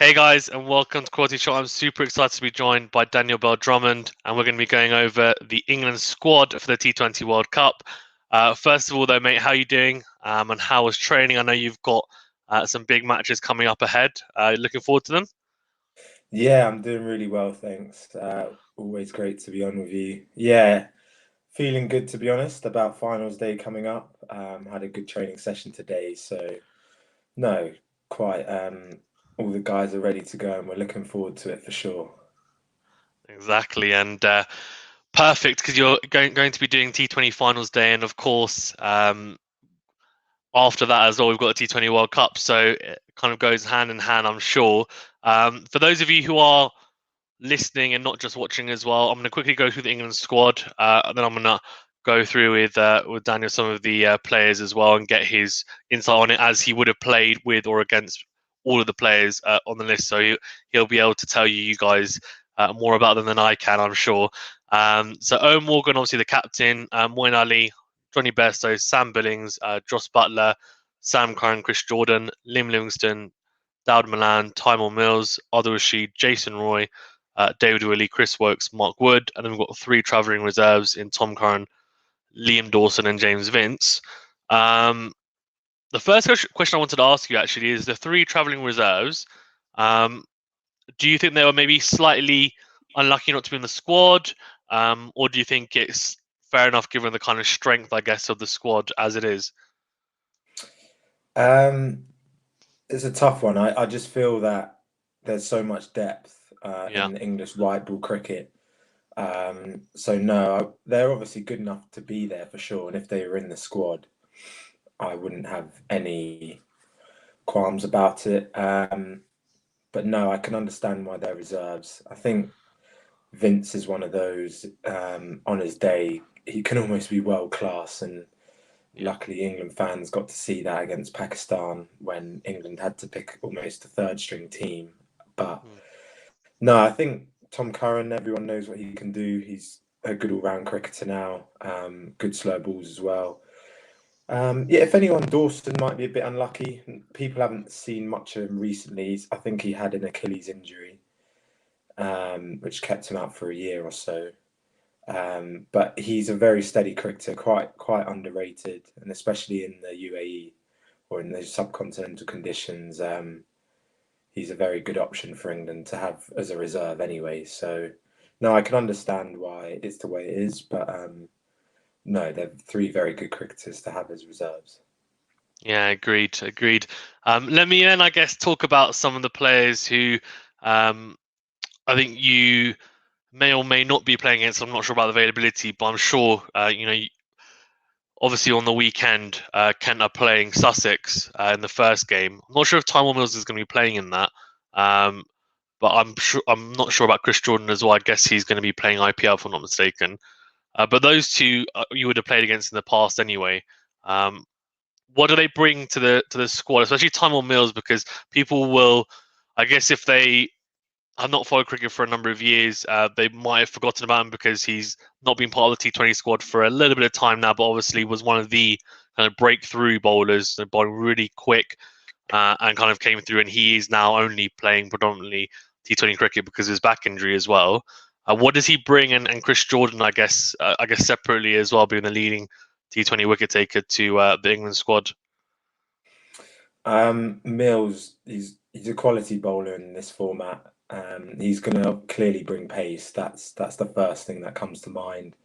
Hey guys, and welcome to Quality Shot. I'm super excited to be joined by Daniel Bell-Drummond, and we're going to be going over the England squad for the T20 World Cup. First of all, though, mate, how are you doing? And how was training? I know you've got some big matches coming up ahead. Looking forward to them. Yeah, I'm doing really well, thanks. Always great to be on with you. Yeah, feeling good to be honest about finals day coming up. Had a good training session today, so no, quite. All the guys are ready to go, and we're looking forward to it for sure. Exactly, and perfect because you're going to be doing T20 finals day, and of course, after that as well, we've got the T20 World Cup, so it kind of goes hand in hand, I'm sure. For those of you who are listening and not just watching as well, I'm going to quickly go through the England squad, and then I'm going to go through with Daniel some of the players as well and get his insight on it as he would have played with or against all of the players on the list. So he'll be able to tell you guys more about them than I can, I'm sure. So Owen Morgan, obviously the captain, Moeen Ali, Johnny Bairstow, Sam Billings, Joss Buttler, Sam Curran, Chris Jordan, Livingstone, Dawid Malan, Tymor Mills, Adil Rashid, Jason Roy, David Willey, Chris Wokes, Mark Wood, and then we've got three travelling reserves in Tom Curran, Liam Dawson, and James Vince. Um, the first question I wanted to ask you actually is the three travelling reserves. Um, do you think they were maybe slightly unlucky not to be in the squad, or do you think it's fair enough given the kind of strength, I guess, of the squad as it is? Um, it's a tough one. I just feel that there's so much depth Yeah. in English white ball cricket. So no, they're obviously good enough to be there for sure. And if they were in the squad, I wouldn't have any qualms about it. But no, I can understand why they're reserves. I think Vince is one of those on his day, he can almost be world class. And Yeah. luckily, England fans got to see that against Pakistan when England had to pick almost a third string team. But Mm. no, I think Tom Curran, everyone knows what he can do. He's a good all round cricketer now, good slow balls as well. Yeah, if anyone, Dawson might be a bit unlucky. People haven't seen much of him recently. I think he had an Achilles injury, which kept him out for a year or so. But he's a very steady cricketer, quite underrated, and especially in the UAE or in those subcontinental conditions, he's a very good option for England to have as a reserve anyway. So, no, I can understand why it's the way it is, but no, they're three very good cricketers to have as reserves. Yeah, agreed, agreed. Let me then, I guess, talk about some of the players who um, I think you may or may not be playing against. I'm not sure about the availability, but I'm sure obviously on the weekend, Kent are playing Sussex in the first game. I'm not sure if Tyrone Mills is going to be playing in that, um, but I'm not sure about Chris Jordan as well. I guess he's going to be playing IPL if I'm not mistaken. But those two you would have played against in the past anyway. Um, what do they bring to the squad, especially Tymor Mills? Because people will, I guess, if they have not followed cricket for a number of years, they might have forgotten about him because he's not been part of the T20 squad for a little bit of time now. But obviously, was one of the kind of breakthrough bowlers, bowling really quick, and kind of came through. And he is now only playing predominantly T20 cricket because of his back injury as well. What does he bring? And Chris Jordan, I guess separately as well, being the leading T20 wicket taker to the England squad. Mills, he's a quality bowler in this format. He's going to clearly bring pace. That's the first thing that comes to mind.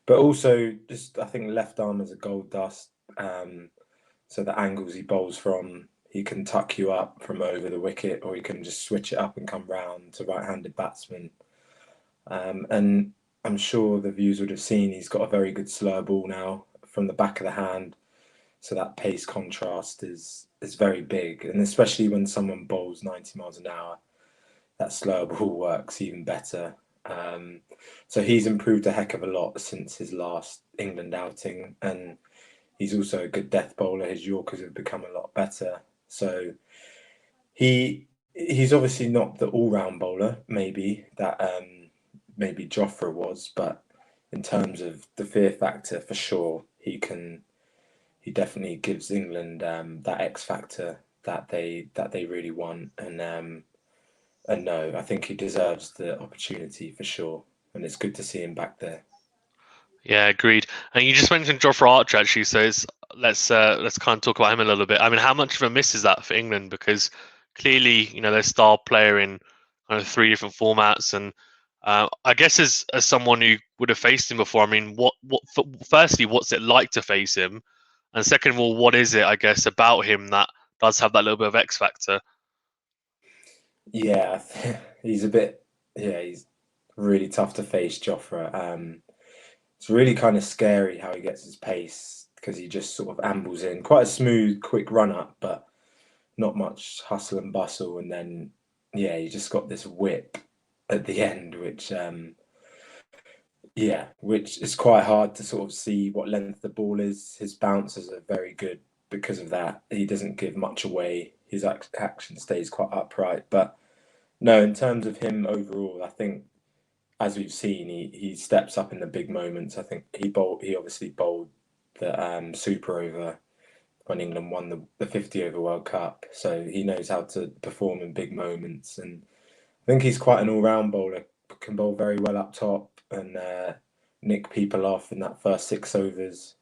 But also, just I think left arm is a gold dust. So the angles he bowls from, he can tuck you up from over the wicket, or he can just switch it up and come round to right-handed batsmen. And I'm sure the viewers would have seen he's got a very good slow ball now from the back of the hand. So that pace contrast is very big, and especially when someone bowls 90 miles an hour, that slower ball works even better. Um, so he's improved a heck of a lot since his last England outing, and he's also a good death bowler. His Yorkers have become a lot better. So he's obviously not the all round bowler, maybe that maybe Jofra was, but in terms of the fear factor, for sure, he definitely gives England that X factor that they really want. And And no, I think he deserves the opportunity for sure, and it's good to see him back there. Yeah, agreed. And you just mentioned Jofra Archer actually, so let's kind of talk about him a little bit. I mean, how much of a miss is that for England? Because clearly, their star player in kind of three different formats, and I guess as someone who would have faced him before, I mean, firstly, what's it like to face him, and second of all, what is it, I guess, about him that does have that little bit of X factor? Yeah, he's a bit. Yeah, he's really tough to face, Jofra. It's really kind of scary how he gets his pace because he just sort of ambles in. Quite a smooth, quick run up, but not much hustle and bustle. And then, yeah, he just got this whip at the end, which is quite hard to sort of see what length the ball is. His bounces are very good because of that. He doesn't give much away. His action stays quite upright. But no, in terms of him overall, I think as we've seen, he steps up in the big moments. I think he obviously bowled the super over when England won the 50 over World Cup, so he knows how to perform in big moments. And I think he's quite an all round bowler. Can bowl very well up top and nick people off in that first 6 overs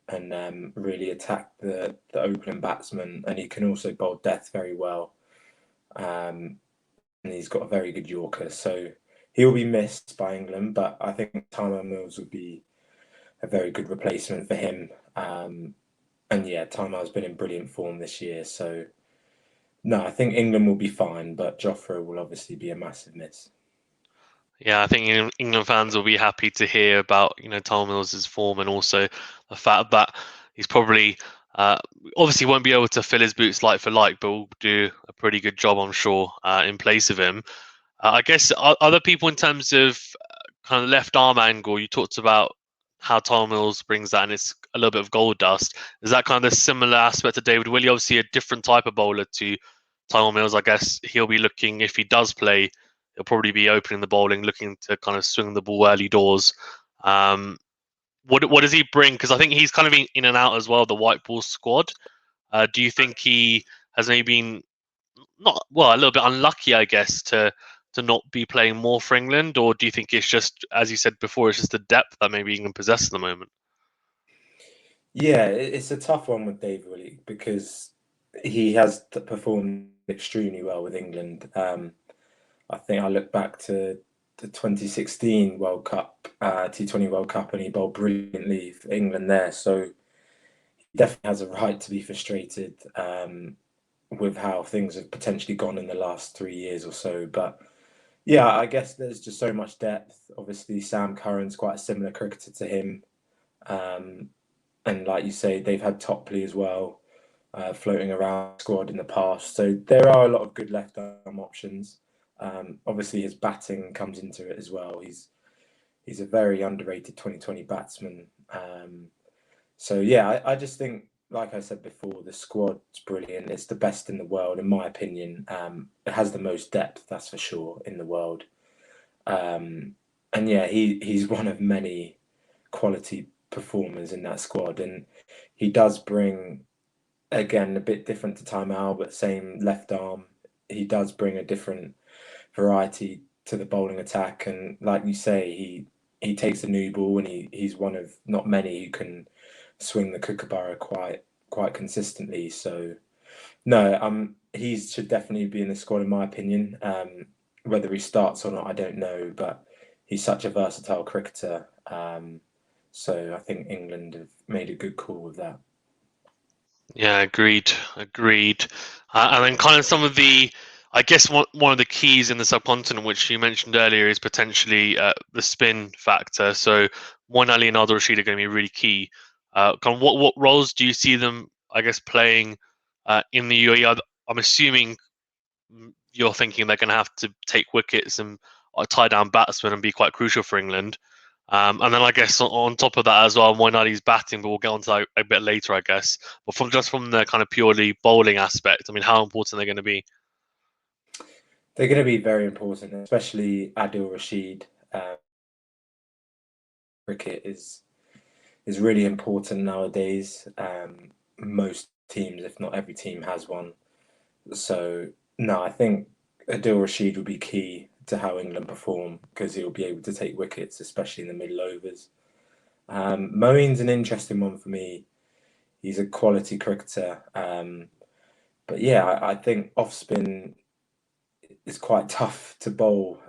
and really attack the opening batsman. And he can also bowl death very well. And he's got a very good Yorker. So he'll be missed by England, but I think Tyler Mills would be a very good replacement for him. And yeah, Tyler's been in brilliant form this year. So no, I think England will be fine, but Jofra will obviously be a massive miss. Yeah, I think England fans will be happy to hear about Tom Mills's form, and also the fact that he's probably uh, obviously won't be able to fill his boots like for like, but will do a pretty good job, I'm sure, in place of him. I guess other people in terms of kind of left arm angle, you talked about how Tom Mills brings that, and it's a little bit of gold dust. Is that kind of the similar aspect to David Willey? Obviously, a different type of bowler to Tom Mills. I guess he'll be looking, if he does play, he'll probably be opening the bowling, looking to kind of swing the ball early doors. Um, what does he bring? Because I think he's kind of in and out as well, the white ball squad. Do you think he has maybe been not well a little bit unlucky, I guess, to not be playing more for England, or do you think it's just, as you said before, it's just the depth that maybe England possess at the moment? Yeah, it's a tough one with Dave Willey because he has performed extremely well with England. I think I look back to the 2016 World Cup, T20 World Cup, and he bowled brilliantly for England there. So he definitely has a right to be frustrated with how things have potentially gone in the last 3 years or so. But yeah, I guess there's just so much depth. Obviously, Sam Curran's quite a similar cricketer to him. Um, and like you say, they've had Topley as well, floating around the squad in the past. So there are a lot of good left arm options. Obviously, his batting comes into it as well. He's a very underrated 2020 batsman. So yeah, I just think, like I said before, the squad's brilliant. It's the best in the world, in my opinion. It has the most depth, that's for sure, in the world. And yeah, he's one of many quality performers in that squad, and he does bring, again, a bit different to Time Al, but same left arm. He does bring a different variety to the bowling attack, and like you say, he takes a new ball, and he's one of not many who can swing the kookaburra quite consistently. So no, he should definitely be in the squad in my opinion. Whether he starts or not, I don't know, but he's such a versatile cricketer. So I think England have made a good call with that. Yeah, agreed. And then kind of some of the, I guess one of the keys in the subcontinent, which you mentioned earlier, is potentially the spin factor. So Moeen Ali and Adil Rashid are going to be really key. Kind of what roles do you see them, I guess, playing in the UAE? I'm assuming you're thinking they're going to have to take wickets and tie down batsmen and be quite crucial for England. And then I guess on top of that as well, Moeen Ali's batting, but we'll get onto that a bit later, I guess. But from the kind of purely bowling aspect, I mean, how important are they going to be? They're going to be very important, especially Adil Rashid. Cricket is really important nowadays. Most teams, if not every team, has one. So no, I think Adil Rashid will be key to how England perform because he'll be able to take wickets, especially in the middle overs. Moeen's an interesting one for me. He's a quality cricketer. But yeah, I think off spin is quite tough to bowl.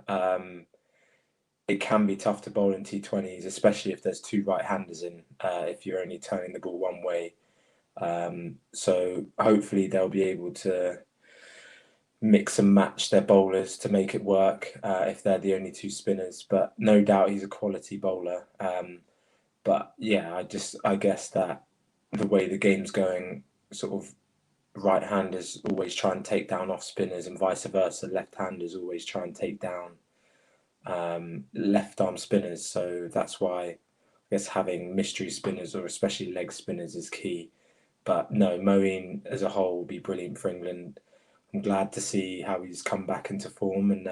It can be tough to bowl in T20s, especially if there's two right-handers in, if you're only turning the ball one way. So hopefully they'll be able to mix and match their bowlers to make it work if they're the only two spinners. But no doubt he's a quality bowler. But yeah, I guess that the way the game's going, sort of right-handers always try and take down off spinners and vice versa. Left-handers always try and take down left arm spinners. So that's why I guess having mystery spinners or especially leg spinners is key. But no, Moeen as a whole will be brilliant for England. I'm glad to see how he's come back into form, and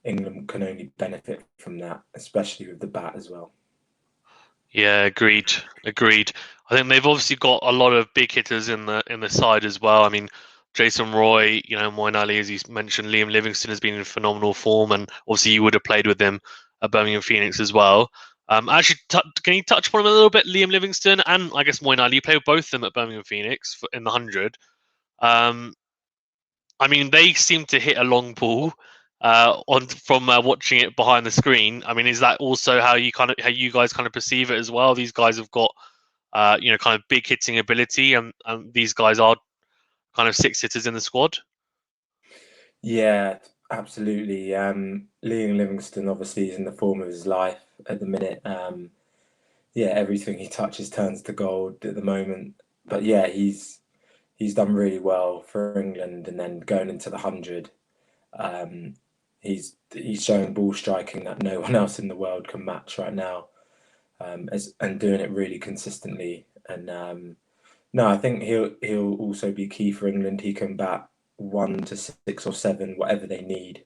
England can only benefit from that, especially with the bat as well. Yeah, agreed. Agreed. I think they've obviously got a lot of big hitters in the side as well. I mean, Jason Roy, Moeen Ali, as you mentioned, Liam Livingstone has been in phenomenal form, and obviously you would have played with him at Birmingham Phoenix as well. Actually, can you touch upon him a little bit, Liam Livingstone and I guess Moeen Ali? You played with both of them at Birmingham Phoenix in the 100. I mean, they seem to hit a long ball from watching it behind the screen. I mean, is that also how you guys kind of perceive it as well? These guys have got kind of big hitting ability, and these guys are kind of six hitters in the squad. Yeah, absolutely. Liam Livingstone obviously is in the form of his life at the minute. Yeah, everything he touches turns to gold at the moment. But yeah, he's done really well for England, and then going into the 100, he's showing ball striking that no one else in the world can match right now, and doing it really consistently. And no, I think he'll also be key for England. He can bat 1 to 6 or 7, whatever they need.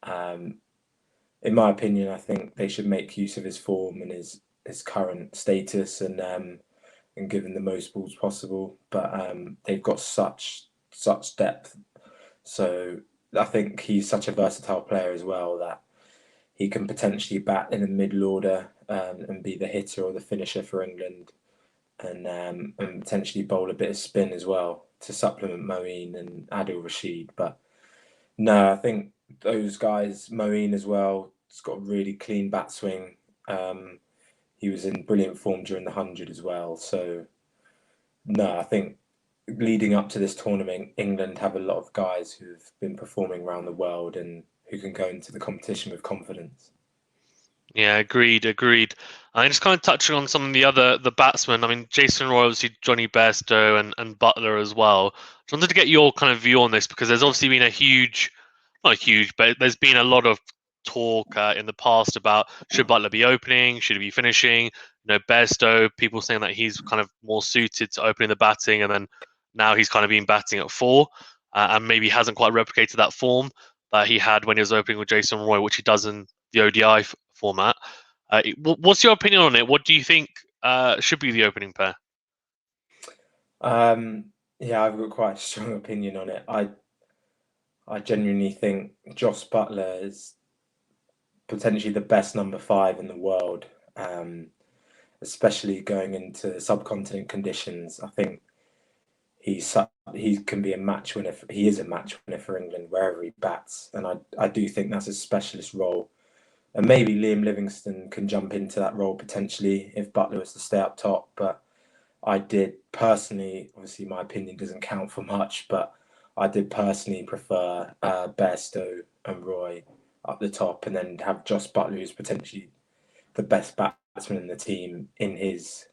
In my opinion, I think they should make use of his form and his current status, and give him the most balls possible. But they've got such depth, so I think he's such a versatile player as well that he can potentially bat in the middle order and be the hitter or the finisher for England, and potentially bowl a bit of spin as well to supplement Moeen and Adil Rashid. But no, I think those guys, Moeen as well, has got a really clean bat swing. He was in brilliant form during the 100 as well. So no, I think leading up to this tournament, England have a lot of guys who've been performing around the world and who can go into the competition with confidence. Yeah, agreed. And just kind of touching on some of the batsmen. I mean, Jason Roy, obviously Johnny Bairstow and Buttler as well. Just wanted to get your kind of view on this because there's obviously been not huge, but there's been a lot of talk in the past about should Buttler be opening, should he be finishing? Bairstow, people saying that he's kind of more suited to opening the batting, and then now he's kind of been batting at 4, and maybe hasn't quite replicated that form that he had when he was opening with Jason Roy, which he does in the ODI format. What's your opinion on it? What do you think should be the opening pair? Yeah, I've got quite a strong opinion on it. I genuinely think Jos Buttler is potentially the best number 5 in the world, especially going into subcontinent conditions. I think he can be a match winner. He is a match winner for England wherever he bats, and I do think that's a specialist role. And maybe Liam Livingstone can jump into that role potentially if Buttler was to stay up top. But I did personally, obviously my opinion doesn't count for much, but I did personally prefer Bairstow and Roy up the top, and then have Jos Buttler, who's potentially the best batsman in the team, in his,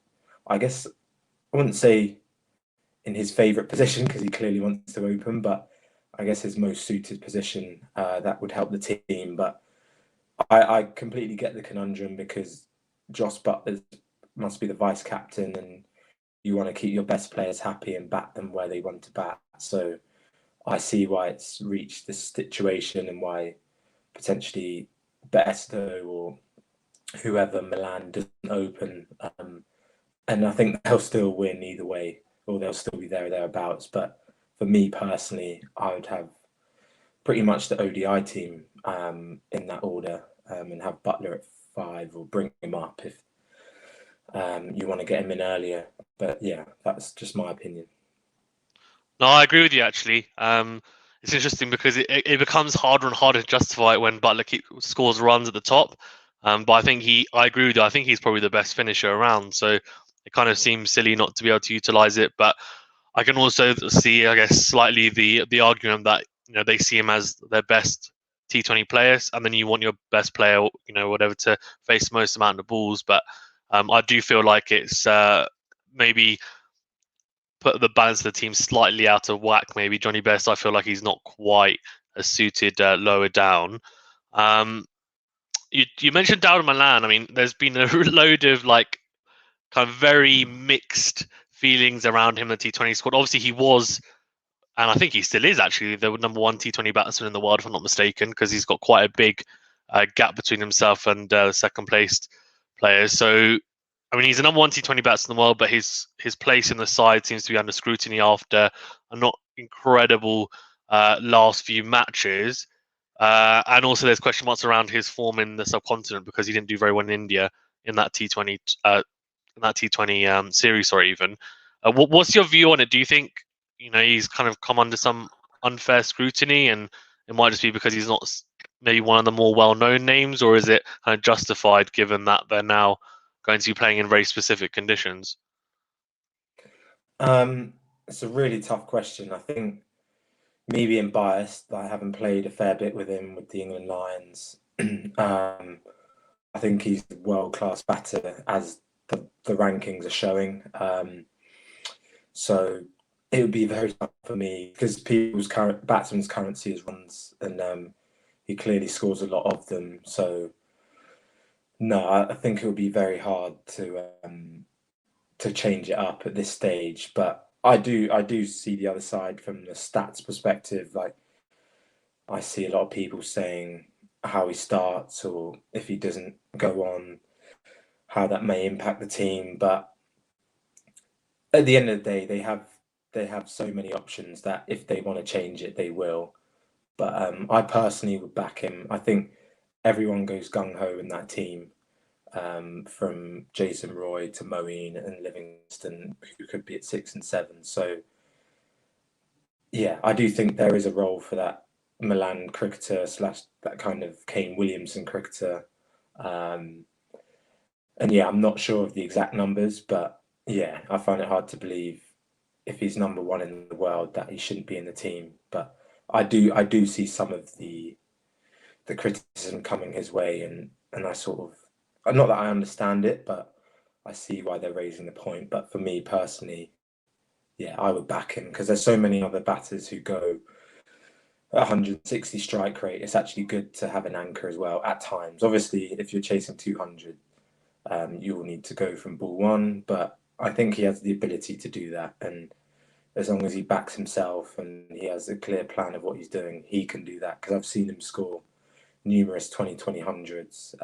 I guess, I wouldn't say in his favourite position because he clearly wants to open, but I guess his most suited position that would help the team. But I completely get the conundrum because Jos Buttler must be the vice captain, and you want to keep your best players happy and bat them where they want to bat. So I see why it's reached this situation and why potentially Bairstow or whoever Malan doesn't open. And I think they'll still win either way, or they'll still be there or thereabouts. But for me personally, I would have pretty much the ODI team in that order, and have Buttler at 5 or bring him up if you want to get him in earlier. But yeah, that's just my opinion. No, I agree with you actually. It's interesting because it becomes harder and harder to justify it when Butler scores runs at the top. But I agree with you. I think he's probably the best finisher around. So it kind of seems silly not to be able to utilize it. But I can also see, I guess, slightly the argument that they see him as their best T20 players, and then you want your best player, whatever, to face most amount of balls. But I do feel like it's maybe put the balance of the team slightly out of whack. Maybe Johnny Best, I feel like he's not quite as suited lower down. You mentioned Dawid Malan. I mean, there's been a load of kind of very mixed feelings around him in the T20 squad. Obviously, he was, and I think he still is actually the number one T20 batsman in the world, if I'm not mistaken, because he's got quite a big gap between himself and second placed players. So I mean, he's the number one T20 batsman in the world, but his place in the side seems to be under scrutiny after a not incredible last few matches. And also, there's question marks around his form in the subcontinent because he didn't do very well in India in that T20 series, or even. What's your view on it? Do you think he's kind of come under some unfair scrutiny, and it might just be because he's not maybe one of the more well-known names, or is it kind of justified given that they're now going to be playing in very specific conditions? It's a really tough question. I think me being biased, I haven't played a fair bit with him with the England Lions. I think he's a world-class batter, as the rankings are showing. So it would be very tough for me because people's batsmen's currency is runs, and he clearly scores a lot of them. So no, I think it would be very hard to change it up at this stage. But I do see the other side from the stats perspective. Like, I see a lot of people saying how he starts, or if he doesn't go on, how that may impact the team. But at the end of the day, they have so many options that if they want to change it, they will. But I personally would back him. I think everyone goes gung ho in that team, from Jason Roy to Moeen and Livingstone, who could be at 6 and 7. So yeah, I do think there is a role for that Milan cricketer / that kind of Kane Williamson cricketer. And yeah, I'm not sure of the exact numbers, but yeah, I find it hard to believe if he's number one in the world that he shouldn't be in the team. But I do see some of the criticism coming his way, and I sort of, not that I understand it, but I see why they're raising the point. But for me personally, yeah, I would back him because there's so many other batters who go 160 strike rate. It's actually good to have an anchor as well at times. Obviously, if you're chasing 200, you will need to go from ball one, but I think he has the ability to do that. And as long as he backs himself and he has a clear plan of what he's doing, he can do that. Because I've seen him score numerous 20 hundreds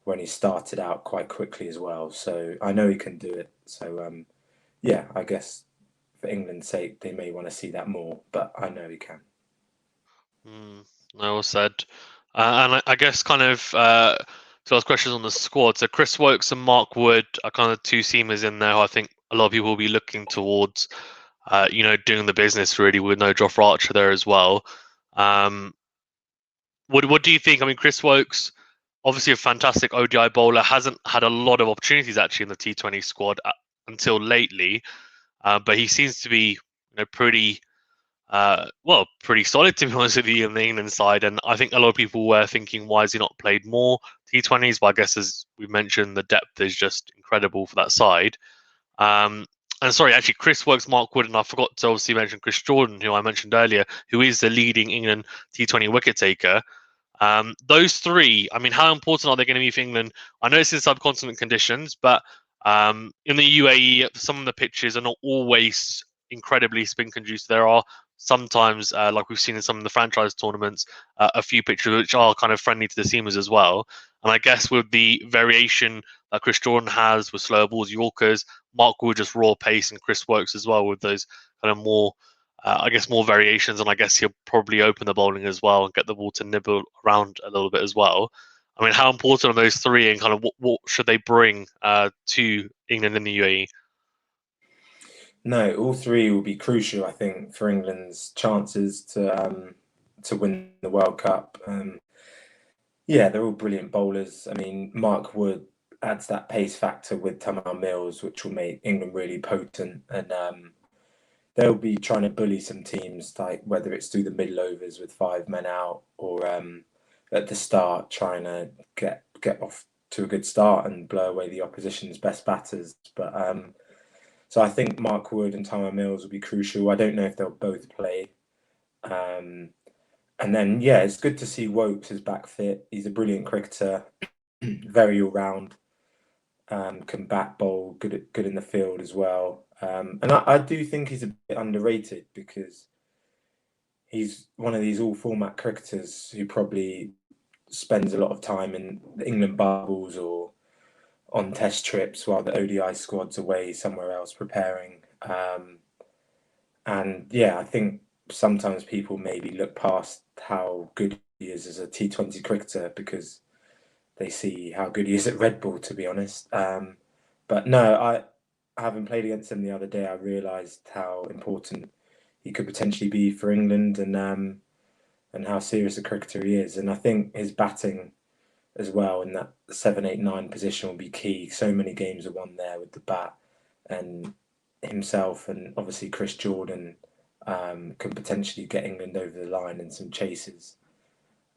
when he started out quite quickly as well. So I know he can do it. So yeah, I guess for England's sake, they may want to see that more, but I know he can. Well said. And I guess kind of to ask questions on the squad. So Chris Woakes and Mark Wood are kind of two seamers in there who I think a lot of people will be looking towards, doing the business really, with no Jofra Archer there as well. What do you think? I mean, Chris Woakes, obviously a fantastic ODI bowler, hasn't had a lot of opportunities actually in the T20 squad until lately, but he seems to be pretty solid, to be honest with you, in the England side. And I think a lot of people were thinking, why has he not played more T20s? But I guess, as we mentioned, the depth is just incredible for that side. And sorry, actually, Chris Woakes, Mark Wood, and I forgot to obviously mention Chris Jordan, who I mentioned earlier, who is the leading England T20 wicket taker. Those three, I mean, how important are they going to be for England? I know it's in subcontinent conditions, but in the UAE, some of the pitches are not always incredibly spin conducive. There are sometimes, like we've seen in some of the franchise tournaments, a few pitches which are kind of friendly to the seamers as well. And I guess with the variation that Chris Jordan has with slower balls, Yorkers, Mark Wood just raw pace, and Chris Woakes as well with those kind of more I guess more variations, and I guess he'll probably open the bowling as well and get the ball to nibble around a little bit as well. I mean, how important are those three, and kind of what should they bring to England and the UAE? No, all three will be crucial, I think, for England's chances to win the World Cup. Yeah, they're all brilliant bowlers. I mean, Mark Wood adds that pace factor with Tamar Mills, which will make England really potent, and they'll be trying to bully some teams, like whether it's through the middle overs with 5 men out, or at the start trying to get off to a good start and blow away the opposition's best batters. But so I think Mark Wood and Tamar Mills will be crucial. I don't know if they'll both play. And then, yeah, it's good to see Wokes is back fit. He's a brilliant cricketer, very all round, can bat bowl, good in the field as well. And I do think he's a bit underrated because he's one of these all format cricketers who probably spends a lot of time in the England bubbles or on test trips while the ODI squad's away somewhere else preparing. And yeah, I think sometimes people maybe look past how good he is as a T20 cricketer because they see how good he is at Red Bull, to be honest. But no, having played against him the other day, I realised how important he could potentially be for England and how serious a cricketer he is. And I think his batting as well in that 7, 8, 9 position will be key. So many games are won there with the bat, and himself and obviously Chris Jordan can potentially get England over the line in some chases.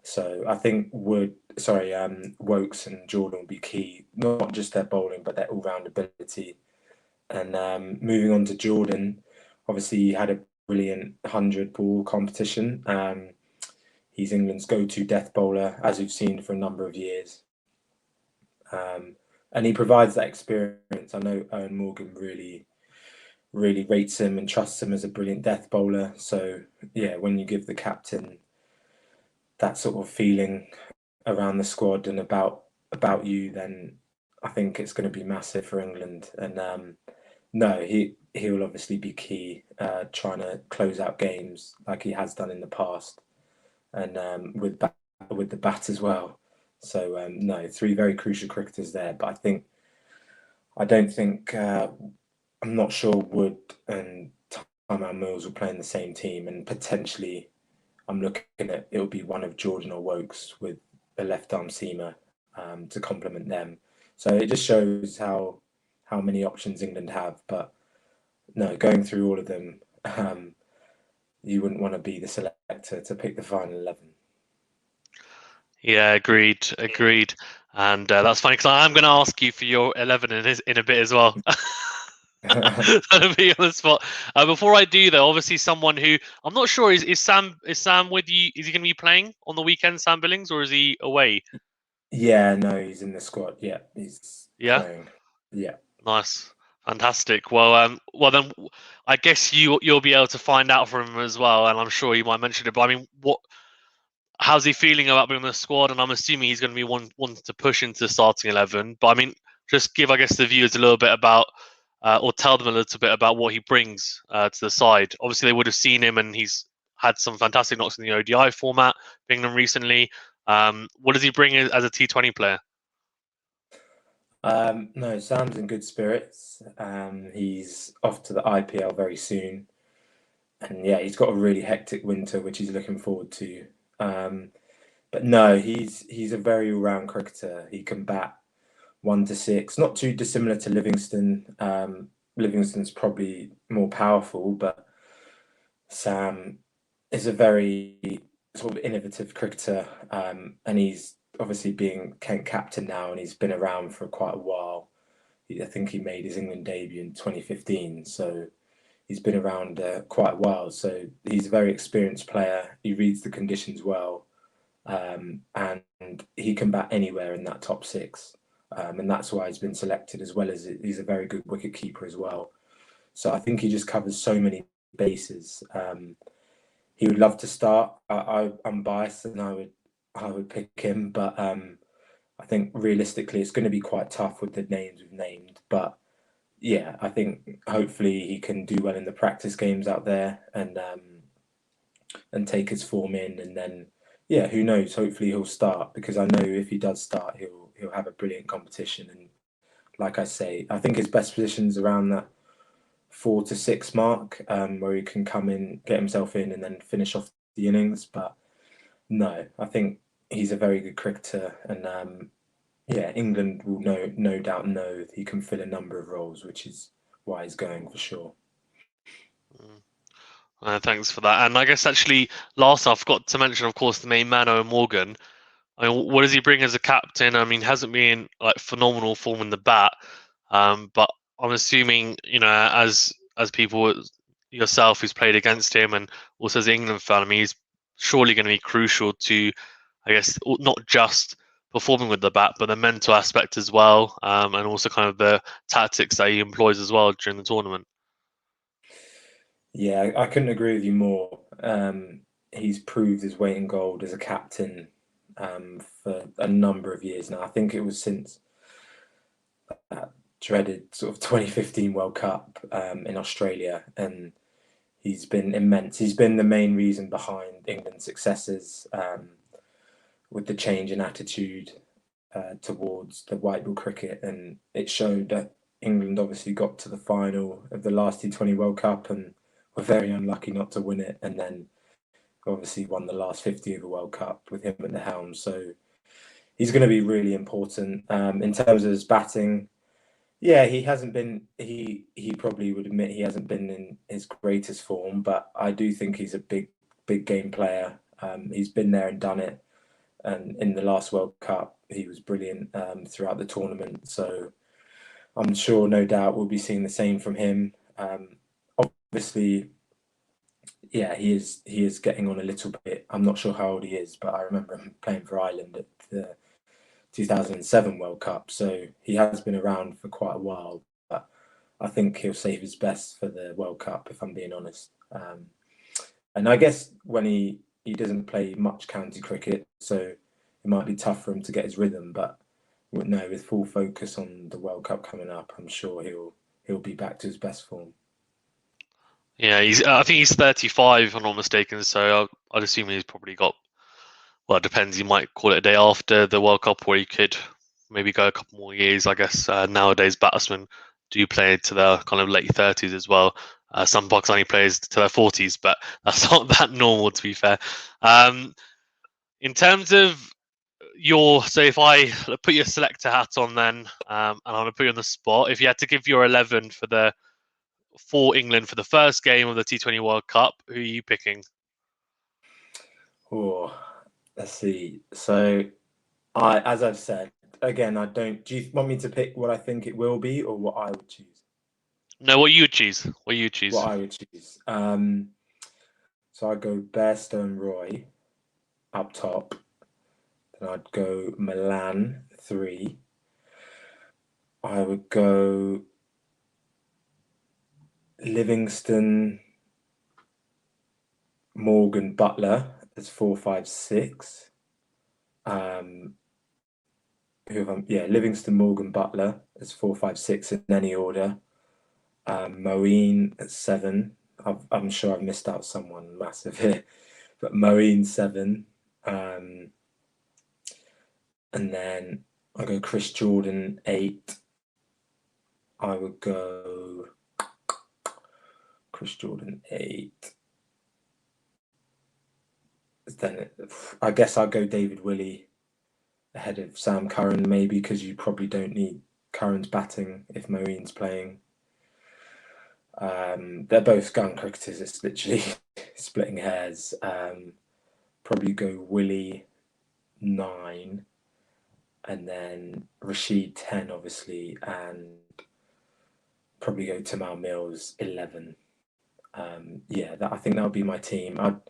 So I think Wokes and Jordan will be key, not just their bowling, but their all-round ability. And moving on to Jordan, obviously he had a brilliant 100-ball competition. He's England's go-to death bowler, as we've seen for a number of years. And he provides that experience. I know Eoin Morgan really rates him and trusts him as a brilliant death bowler. So yeah, when you give the captain that sort of feeling around the squad and about you, then I think it's going to be massive for England. And no, he'll obviously be key, trying to close out games like he has done in the past, and with the bat as well. So no, three very crucial cricketers there. But I'm not sure Wood and Tamar Mills will play in the same team, and potentially I'm looking at it'll be one of Jordan or Wokes with a left arm seamer to complement them. So it just shows how many options England have. But no, going through all of them, you wouldn't want to be the selector to pick the final 11. Yeah, agreed. And that's funny because I'm going to ask you for your 11 in a bit as well. That'll be on the spot. Before I do, though, obviously someone who I'm not sure is Sam with you? Is he going to be playing on the weekend, Sam Billings, or is he away? Yeah, no, he's in the squad. Yeah, he's Yeah, playing. Yeah. nice, fantastic. Well, then I guess you'll be able to find out from him as well, and I'm sure you might mention it. But I mean, how's he feeling about being on the squad? And I'm assuming he's going to be one to push into the starting 11. But I mean, just give, I guess, the viewers a little bit about, or tell them a little bit about what he brings to the side. Obviously, they would have seen him, and he's had some fantastic knocks in the ODI format, being them recently. What does he bring as a T20 player? No, Sam's in good spirits. He's off to the IPL very soon, and yeah, he's got a really hectic winter, which he's looking forward to. But no, he's a very all-round cricketer. He can bat 1 to 6, not too dissimilar to Livingstone. Livingstone's probably more powerful, but Sam is a very sort of innovative cricketer, and he's obviously being Kent captain now, and he's been around for quite a while. I think he made his England debut in 2015, so he's been around quite a while. So he's a very experienced player. He reads the conditions well, and he can bat anywhere in that top 6, and that's why he's been selected, as well as he's a very good wicket keeper as well. So I think he just covers so many bases. He would love to start. I'm biased, and I would pick him, but I think realistically it's going to be quite tough with the names we've named. But yeah, I think hopefully he can do well in the practice games out there and take his form in, and then yeah, who knows? Hopefully he'll start, because I know if he does start, he'll have a brilliant competition. And like I say, I think his best position's around that 4 to 6 mark, where he can come in, get himself in, and then finish off the innings. But no, I think he's a very good cricketer, and yeah, England will no doubt know he can fill a number of roles, which is why he's going for sure. Thanks for that. And I guess actually, last I forgot to mention, of course, the main man, Owen Morgan. I mean, what does he bring as a captain? I mean, hasn't been like phenomenal form in the bat, but I'm assuming, you know, as people yourself who's played against him, and also as an England fan, I mean, he's surely going to be crucial to, I guess, not just performing with the bat, but the mental aspect as well, and also kind of the tactics that he employs as well during the tournament. Yeah, I couldn't agree with you more. He's proved his weight in gold as a captain for a number of years now. I think it was since that dreaded sort of 2015 World Cup in Australia, and he's been immense. He's been the main reason behind England's successes, with the change in attitude towards the white ball cricket, and it showed that England obviously got to the final of the last T20 World Cup and were very unlucky not to win it, and then obviously won the last 50 of the World Cup with him at the helm. So he's going to be really important in terms of his batting. Yeah, he hasn't been. He probably would admit he hasn't been in his greatest form, but I do think he's a big game player. He's been there and done it, and in the last World Cup he was brilliant throughout the tournament. So I'm sure, no doubt, we'll be seeing the same from him. Obviously, yeah, he is getting on a little bit. I'm not sure how old he is, but I remember him playing for Ireland at the 2007 World Cup, so he has been around for quite a while. But I think he'll save his best for the World Cup, if I'm being honest. And I guess when he doesn't play much county cricket, so it might be tough for him to get his rhythm. But no, with full focus on the World Cup coming up, I'm sure he'll be back to his best form. Yeah, I think he's 35, if I'm not mistaken. So I'd assume he's probably got. Well, it depends. You might call it a day after the World Cup, where he could maybe go a couple more years. I guess nowadays batsmen do play to their kind of late 30s as well. Some Pakistani players to their 40s, but that's not that normal, to be fair. In terms of so if I put your selector hat on, then, and I'm going to put you on the spot, if you had to give your 11 for England for the first game of the T20 World Cup, who are you picking? Oh, let's see. So, as I've said, again, I don't. Do you want me to pick what I think it will be, or what I would choose? No, what you would choose. What you would choose. What I would choose. So I'd go Bairstow and Roy up top. Then I'd go Malan 3. I would go Livingstone, Morgan, Buttler as 4, 5, 6. Livingstone, Morgan, Buttler as 4, 5, 6 in any order. Moeen at 7. I'm sure I've missed out someone massive here, but Moeen 7. And then I go Chris Jordan 8. I would go Chris Jordan 8. Then I guess I'll go David Willey ahead of Sam Curran, maybe, because you probably don't need Curran's batting if Moeen's playing. They're both gun cricketers. It's literally splitting hairs. Probably go Willey 9, and then Rashid 10, obviously, and probably go Tamal Mills 11. I think that would be my team. I'd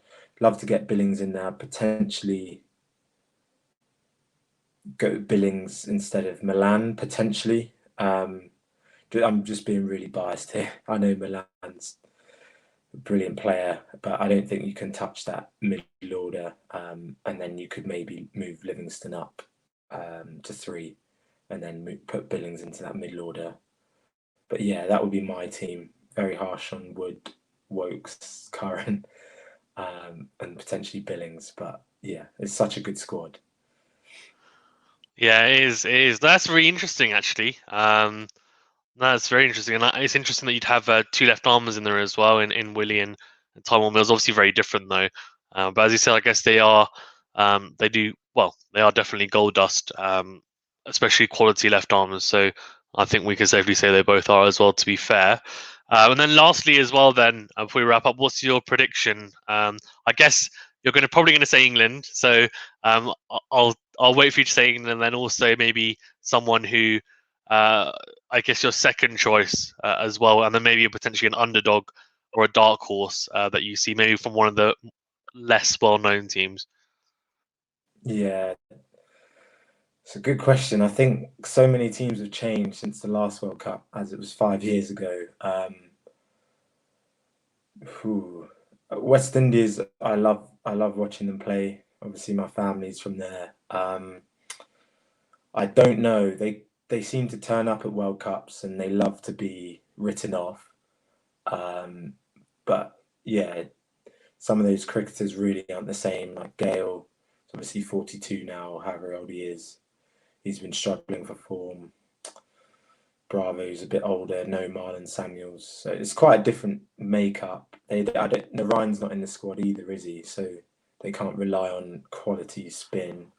love to get Billings in there. Potentially go Billings instead of Malan. Potentially. I'm just being really biased here. I know Malan's a brilliant player, but I don't think you can touch that middle order. And then you could maybe move Livingstone up to 3, and then put Billings into that middle order. But yeah, that would be my team. Very harsh on Wood, Wokes, Curran, and potentially Billings. But yeah, it's such a good squad. Yeah, it is. It is. That's really interesting, actually. That's very interesting, and it's interesting that you'd have two left armers in there as well, in Willie and Tyrone Mills. Obviously, very different though. But as you said, I guess they are. They do well. They are definitely gold dust, especially quality left armers. So I think we can safely say they both are as well. To be fair, and then lastly as well, then before we wrap up, what's your prediction? I guess you're probably going to say England. So I'll wait for you to say England, and then also maybe someone who. I guess your second choice as well, and then maybe potentially an underdog or a dark horse that you see maybe from one of the less well-known teams. Yeah, it's a good question. I think so many teams have changed since the last World Cup, as it was 5 years ago. West Indies, I love watching them play. Obviously, my family's from there. I don't know. They seem to turn up at World Cups and they love to be written off. But yeah, some of those cricketers really aren't the same. Like Gale, obviously 42 now, however old he is. He's been struggling for form. Bravo's a bit older. No Marlon Samuels, so it's quite a different makeup. Narayan's not in the squad either, is he? So they can't rely on quality spin.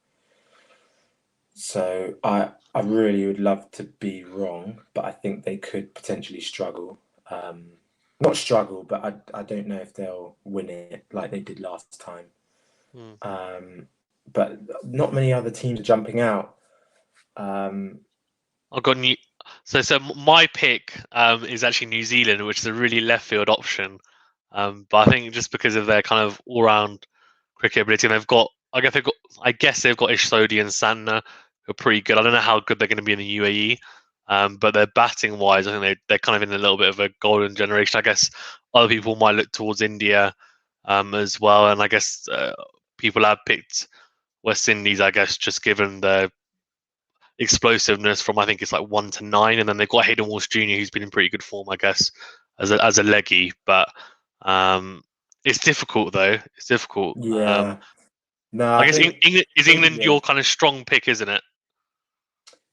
So I really would love to be wrong, but I think they could potentially struggle. Not struggle, but I don't know if they'll win it like they did last time. But not many other teams are jumping out. I've got new. So my pick is actually New Zealand, which is a really left field option. But I think just because of their kind of all round cricket ability, and I guess they've got Ish Sodhi and Santner, who are pretty good. I don't know how good they're going to be in the UAE, but they're batting wise, I think they're kind of in a little bit of a golden generation. I guess other people might look towards India as well, and I guess people have picked West Indies. I guess just given the explosiveness from I think it's like 1 to 9, and then they've got Hayden Walsh Jr. who's been in pretty good form, I guess, as a leggy. But it's difficult though. It's difficult. Yeah. No, I I guess think England India. your kind of strong pick, isn't it?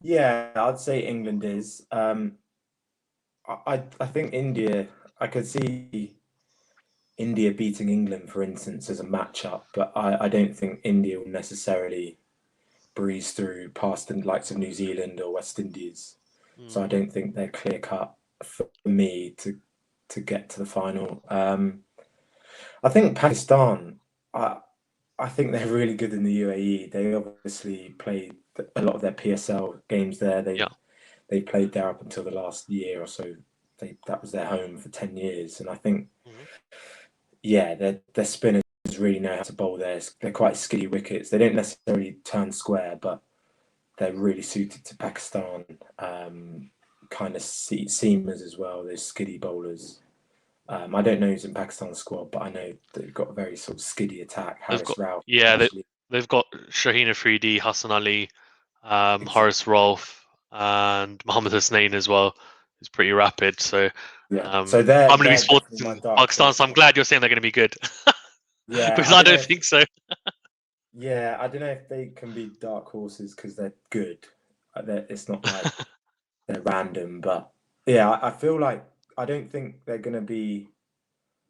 Yeah, I'd say England is. I think India. I could see India beating England, for instance, as a matchup, but I don't think India will necessarily breeze through past the likes of New Zealand or West Indies. So I don't think they're clear cut for me to get to the final. I think Pakistan. I think they're really good in the UAE. They obviously played a lot of their PSL games there. They played there up until the last year or so. That was their home for 10 years, and I think yeah, their spinners really know how to bowl theirs. They're quite skiddy wickets. They don't necessarily turn square, but they're really suited to Pakistan. Kind of seamers as well. Those skiddy bowlers. I don't know who's in Pakistan's squad, but I know they've got a very sort of skiddy attack. Harris Ralph, They've got Shaheen Afridi, Hassan Ali, exactly. Horace Rolfe, and Mohammad Hussain as well. It's pretty rapid. So yeah, so I'm going to be supporting Pakistan, so I'm glad you're saying they're going to be good. Yeah, because I don't think so. Yeah, I don't know if they can be dark horses because they're good. It's not like they're random, but yeah, I feel like I don't think they're going to be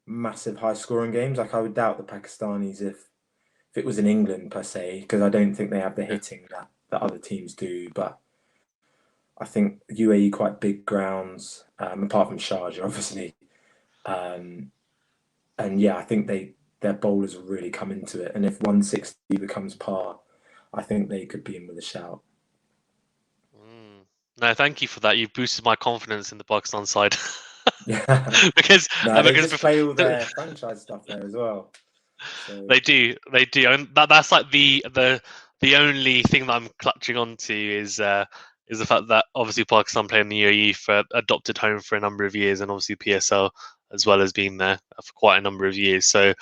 massive high scoring games. Like I would doubt the Pakistanis if it was in England per se, because I don't think they have the hitting that other teams do. But I think UAE quite big grounds, apart from Sharjah, obviously. And yeah, I think their bowlers will really come into it. And if 160 becomes par, I think they could be in with a shout. No, thank you for that. You've boosted my confidence in the Pakistan side. Yeah, because they just play all their franchise stuff there as well. So. They do, and that's like the only thing that I'm clutching onto is the fact that obviously Pakistan play in the UAE for adopted home for a number of years, and obviously PSL as well as being there for quite a number of years. So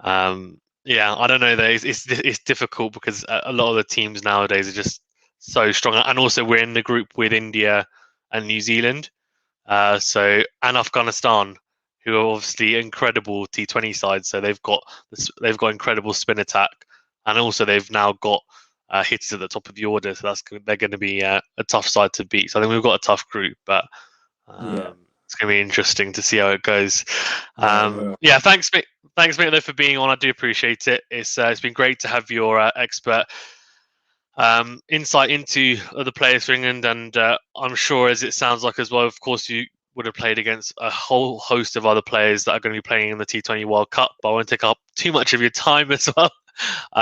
yeah, I don't know. It's difficult because a lot of the teams nowadays are just so strong, and also we're in the group with India and New Zealand. And Afghanistan, who are obviously incredible T20 side. So they've got incredible spin attack, and also they've now got hitters at the top of the order. So they're going to be a tough side to beat. So I think we've got a tough group, but it's going to be interesting to see how it goes. Thanks, mate. Thanks, mate, though, for being on. I do appreciate it. It's been great to have your expert insight into the players for England, and I'm sure, as it sounds like as well, of course, you would have played against a whole host of other players that are going to be playing in the T20 World Cup, but I won't take up too much of your time as well.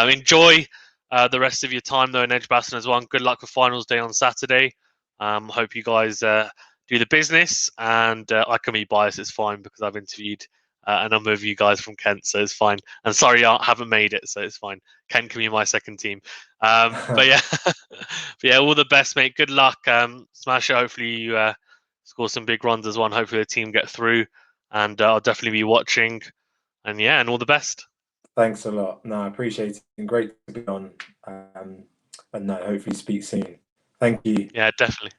Enjoy the rest of your time, though, in Edgbaston as well, and good luck for finals day on Saturday. Hope you guys do the business, and I can be biased, it's fine, because I've interviewed a number of you guys from Kent, so it's fine. And sorry, I haven't made it, so it's fine. Kent can be my second team. But yeah, all the best, mate. Good luck. Smash it. Hopefully you score some big runs as well. And hopefully the team get through. And I'll definitely be watching. And all the best. Thanks a lot. No, I appreciate it. And great to be on. And no, hopefully speak soon. Thank you. Yeah, definitely.